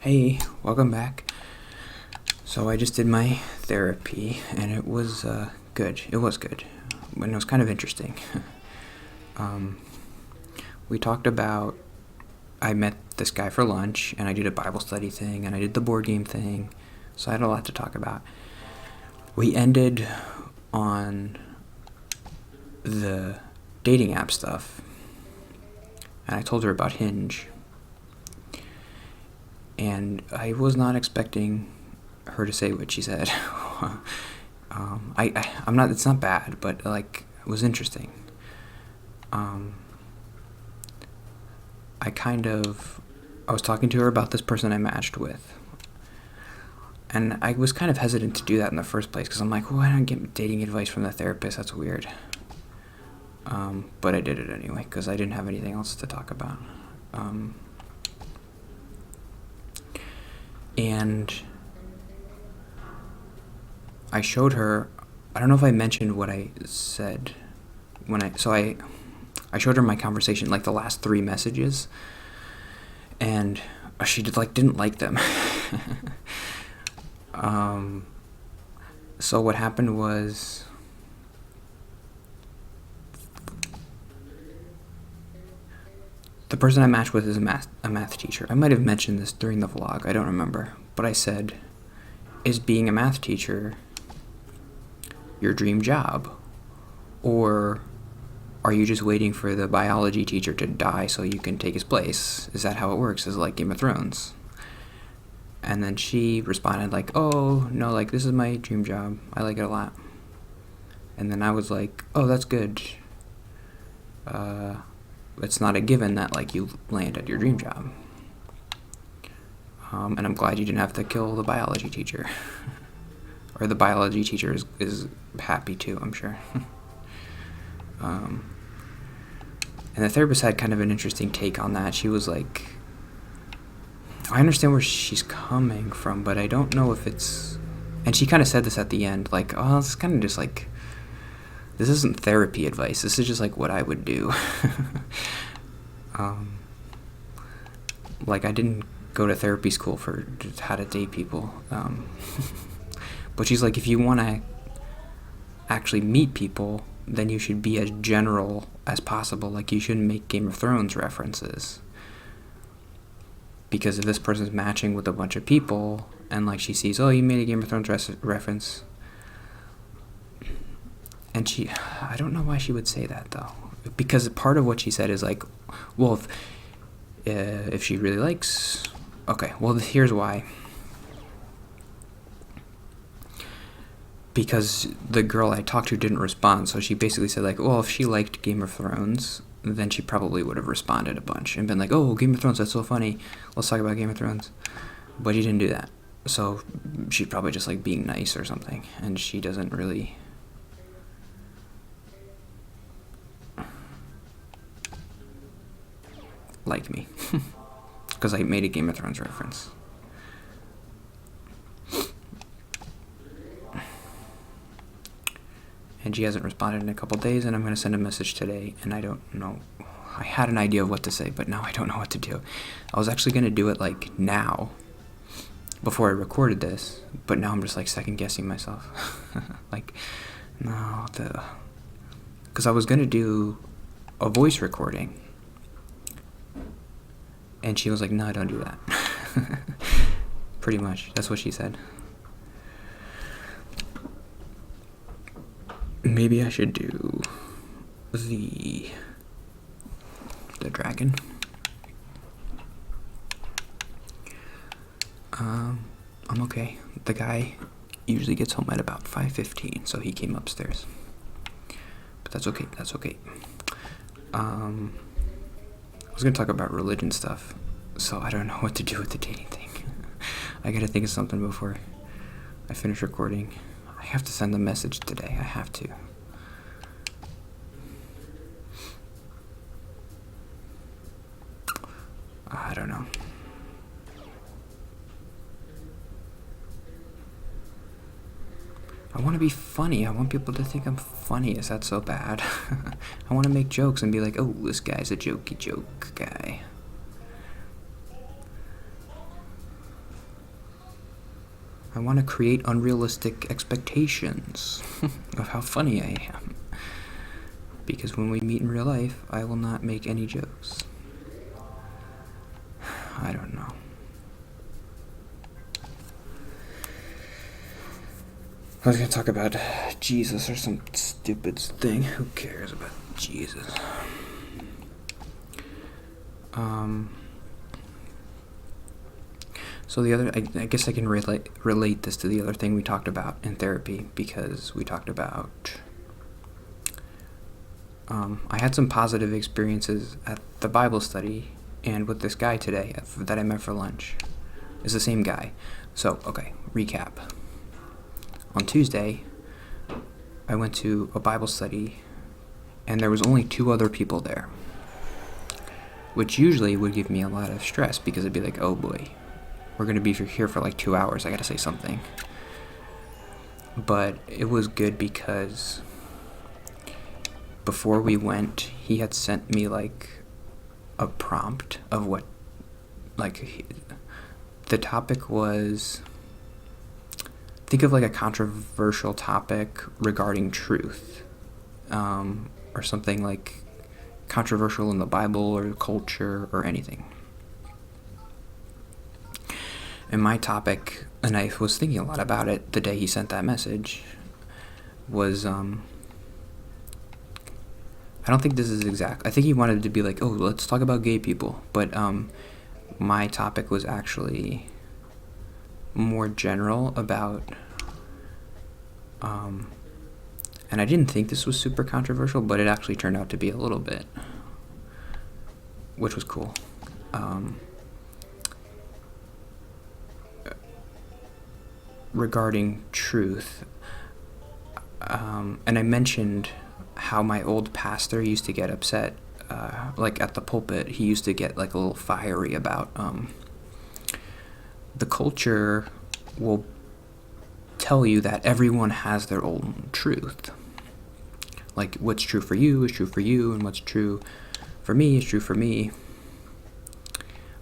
Hey, welcome back. So I just did my therapy, and it was good. It was good, and it was kind of interesting. We talked about. I met this guy for lunch, and I did a Bible study thing, and I did the board game thing. So I had a lot to talk about. We ended on the dating app stuff, and I told her about Hinge. And I was not expecting her to say what she said. I'm not. It's not bad, but like it was interesting. I was talking to her about this person I matched with, and I was kind of hesitant to do that in the first place because I'm like, well, I don't get dating advice from the therapist. That's weird. But I did it anyway because I didn't have anything else to talk about. And I showed her. I don't know if I mentioned what I said when I showed her my conversation, like the last 3 messages, and she didn't like them. So what happened was the person I matched with is a math teacher. I might have mentioned this during the vlog. I don't remember, but I said, "Is being a math teacher your dream job, or are you just waiting for the biology teacher to die so you can take his place? Is that how it works? Is it like Game of Thrones?" And then she responded like, "Oh, no, like this is my dream job. I like it a lot." And then I was like, "Oh, that's good. It's not a given that like you land at your dream job. And I'm glad you didn't have to kill the biology teacher." Or the biology teacher is happy too, I'm sure. And the therapist had kind of an interesting take on that. She was like, I understand where she's coming from, but I don't know if it's... And she kind of said this at the end, like, oh, this is kind of just like... This isn't therapy advice. This is just like what I would do. Like, I didn't go to therapy school for just how to date people. But she's like, if you want to actually meet people, then you should be as general as possible. Like, you shouldn't make Game of Thrones references. Because if this person's matching with a bunch of people, and like she sees, oh, you made a Game of Thrones reference. And I don't know why she would say that though. Because part of what she said is like, well, if she really likes, okay, well, here's why. Because the girl I talked to didn't respond, so she basically said like, well, if she liked Game of Thrones, then she probably would have responded a bunch and been like, oh, Game of Thrones, that's so funny, let's talk about Game of Thrones. But he didn't do that, so she's probably just like being nice or something, and she doesn't really like me because I made a Game of Thrones reference. And she hasn't responded in a couple days, and I'm going to send a message today, and I don't know. I had an idea of what to say, but now I don't know what to do. I was actually going to do it like now, before I recorded this, but now I'm just like second guessing myself. Like, no, because I was going to do a voice recording, and she was like, no, don't do that. Pretty much, that's what she said. Maybe I should do the dragon. I'm okay. The guy usually gets home at about 5:15, so he came upstairs. But that's okay. That's okay. I was gonna talk about religion stuff, so I don't know what to do with the dating thing. I gotta think of something before I finish recording. I have to send a message today. I have to. I don't know. I want to be funny. I want people to think I'm funny. Is that so bad? I want to make jokes and be like, oh, this guy's a jokey joke guy. I want to create unrealistic expectations of how funny I am. Because when we meet in real life, I will not make any jokes. I don't know. I was going to talk about Jesus or some stupid thing. Who cares about Jesus? So I guess I can relate this to the other thing we talked about in therapy, because we talked about, I had some positive experiences at the Bible study and with this guy today that I met for lunch. It's the same guy. So, okay, recap. On Tuesday, I went to a Bible study and there was only 2 other people there, which usually would give me a lot of stress because it'd be like, oh boy, we're going to be here for like 2 hours. I got to say something. But it was good because before we went, he had sent me like a prompt of what, like, the topic was, think of like a controversial topic regarding truth, or something like controversial in the Bible or culture or anything. And my topic, and I was thinking a lot about it the day he sent that message, was, I don't think this is exact. I think he wanted to be like, oh, let's talk about gay people. But my topic was actually more general about, and I didn't think this was super controversial, but it actually turned out to be a little bit, which was cool. Regarding truth, and I mentioned how my old pastor used to get upset, like at the pulpit, he used to get like a little fiery about, the culture will tell you that everyone has their own truth. Like, what's true for you is true for you, and what's true for me is true for me.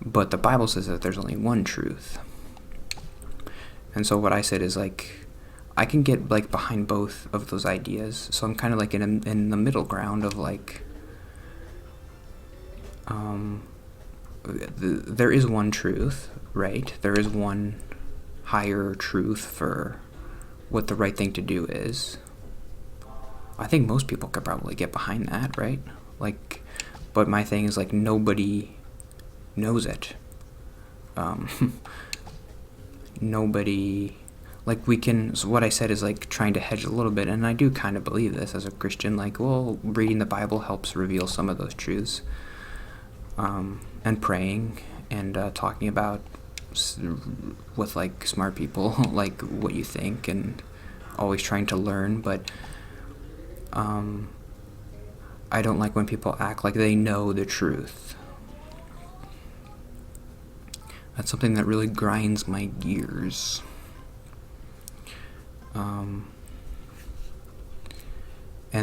But the Bible says that there's only one truth. And so what I said is, like, I can get like behind both of those ideas. So I'm kind of like in the middle ground of like, there is one truth, right? There is one higher truth for what the right thing to do is. I think most people could probably get behind that, right? Like, but my thing is like nobody knows it. Nobody, like, we can, so what I said is like trying to hedge a little bit, and I do kind of believe this as a Christian, like, well, reading the Bible helps reveal some of those truths, and praying and talking about with like smart people like what you think, and always trying to learn. But I don't like when people act like they know the truth. That's something that really grinds my gears. And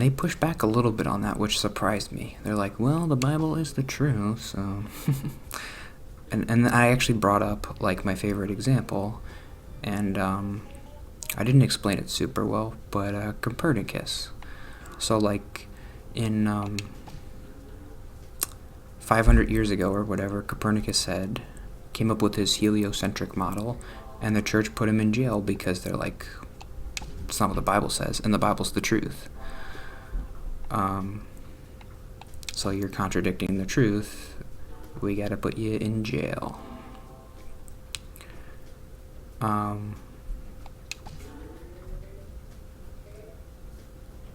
they push back a little bit on that, which surprised me. They're like, well, the Bible is the truth, so... and I actually brought up, like, my favorite example, and I didn't explain it super well, but Copernicus. So, like, in 500 years ago or whatever, Copernicus came up with his heliocentric model, and the church put him in jail because they're like, it's not what the Bible says, and the Bible's the truth. So you're contradicting the truth, we gotta put you in jail.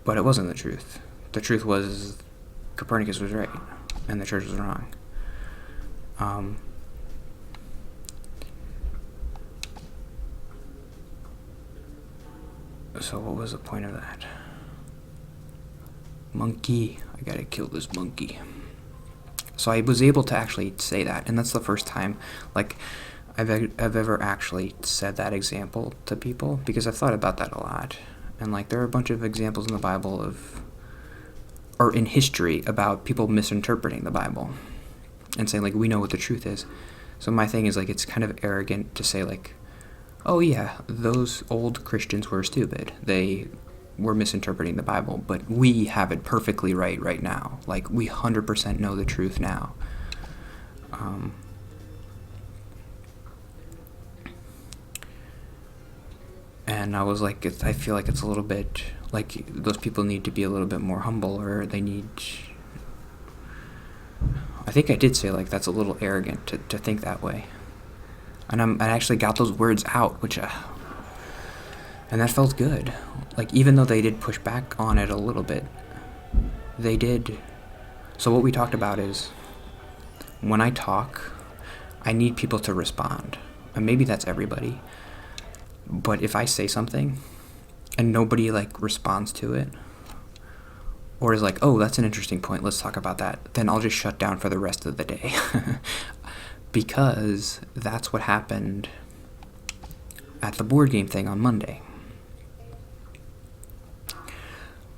But it wasn't the truth. The truth was Copernicus was right, and the church was wrong. So what was the point of that? Monkey. I gotta kill this monkey. So I was able to actually say that, and that's the first time, like, I've ever actually said that example to people, because I've thought about that a lot. And, like, there are a bunch of examples in the Bible or in history about people misinterpreting the Bible and saying, like, we know what the truth is. So my thing is, like, it's kind of arrogant to say, like, oh yeah, those old Christians were stupid. They were misinterpreting the Bible, but we have it perfectly right now. Like, we 100% know the truth now. And I was like, I feel like it's a little bit, like, those people need to be a little bit more humble, or they need... I think I did say, like, that's a little arrogant to think that way. And I actually got those words out, which... and that felt good. Like, even though they did push back on it a little bit, they did... So what we talked about is, when I talk, I need people to respond. And maybe that's everybody. But if I say something, and nobody, like, responds to it, or is like, oh, that's an interesting point, let's talk about that, then I'll just shut down for the rest of the day. Because that's what happened at the board game thing on Monday.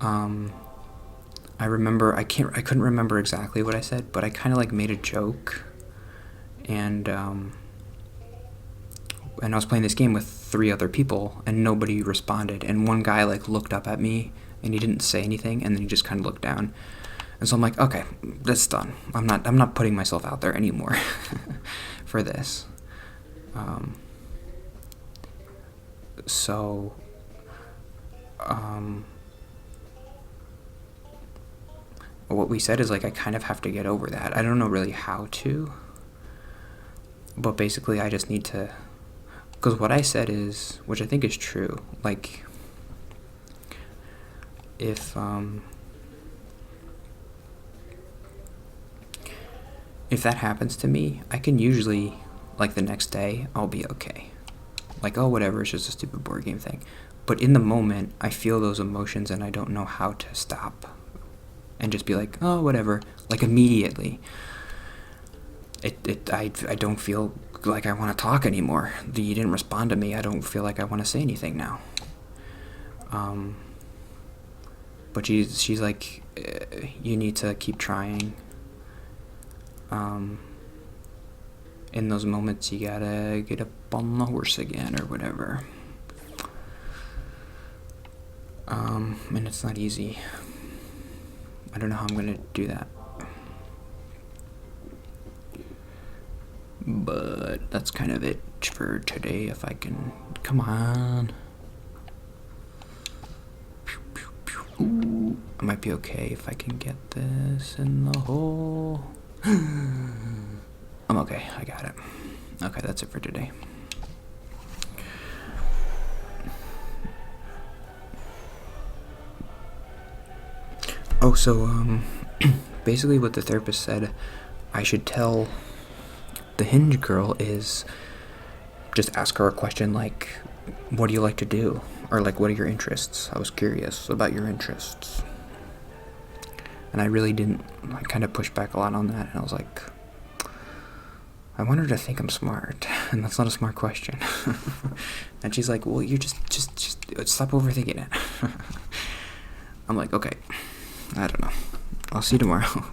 I remember, I couldn't remember exactly what I said, but I kind of, like, made a joke, and I was playing this game with 3 other people, and nobody responded, and one guy, like, looked up at me, and he didn't say anything, and then he just kind of looked down, and so I'm like, okay, that's done. I'm not putting myself out there anymore for this. What we said is, like, I kind of have to get over that. I don't know really how to, but basically I just need to, because what I said is, which I think is true, like, if that happens to me, I can usually, like, the next day, I'll be okay. Like, oh, whatever, it's just a stupid board game thing. But in the moment, I feel those emotions, and I don't know how to stop and just be like, oh, whatever, like, immediately. I don't feel like I want to talk anymore. You didn't respond to me. I don't feel like I want to say anything now. But she's like, you need to keep trying. In those moments, you gotta get up on the horse again, or whatever. And it's not easy. I don't know how I'm gonna do that. But that's kind of it for today, if I can... Come on. Ooh, I might be okay if I can get this in the hole. I'm okay, I got it. Okay, that's it for today. Oh, so, basically what the therapist said I should tell the hinge girl is just ask her a question like, what do you like to do? Or, like, what are your interests? I was curious about your interests. And I really didn't, I kind of pushed back a lot on that, and I was like, I want her to think I'm smart, and that's not a smart question. And she's like, well, you just stop overthinking it. I'm like, okay, I don't know. I'll see you tomorrow.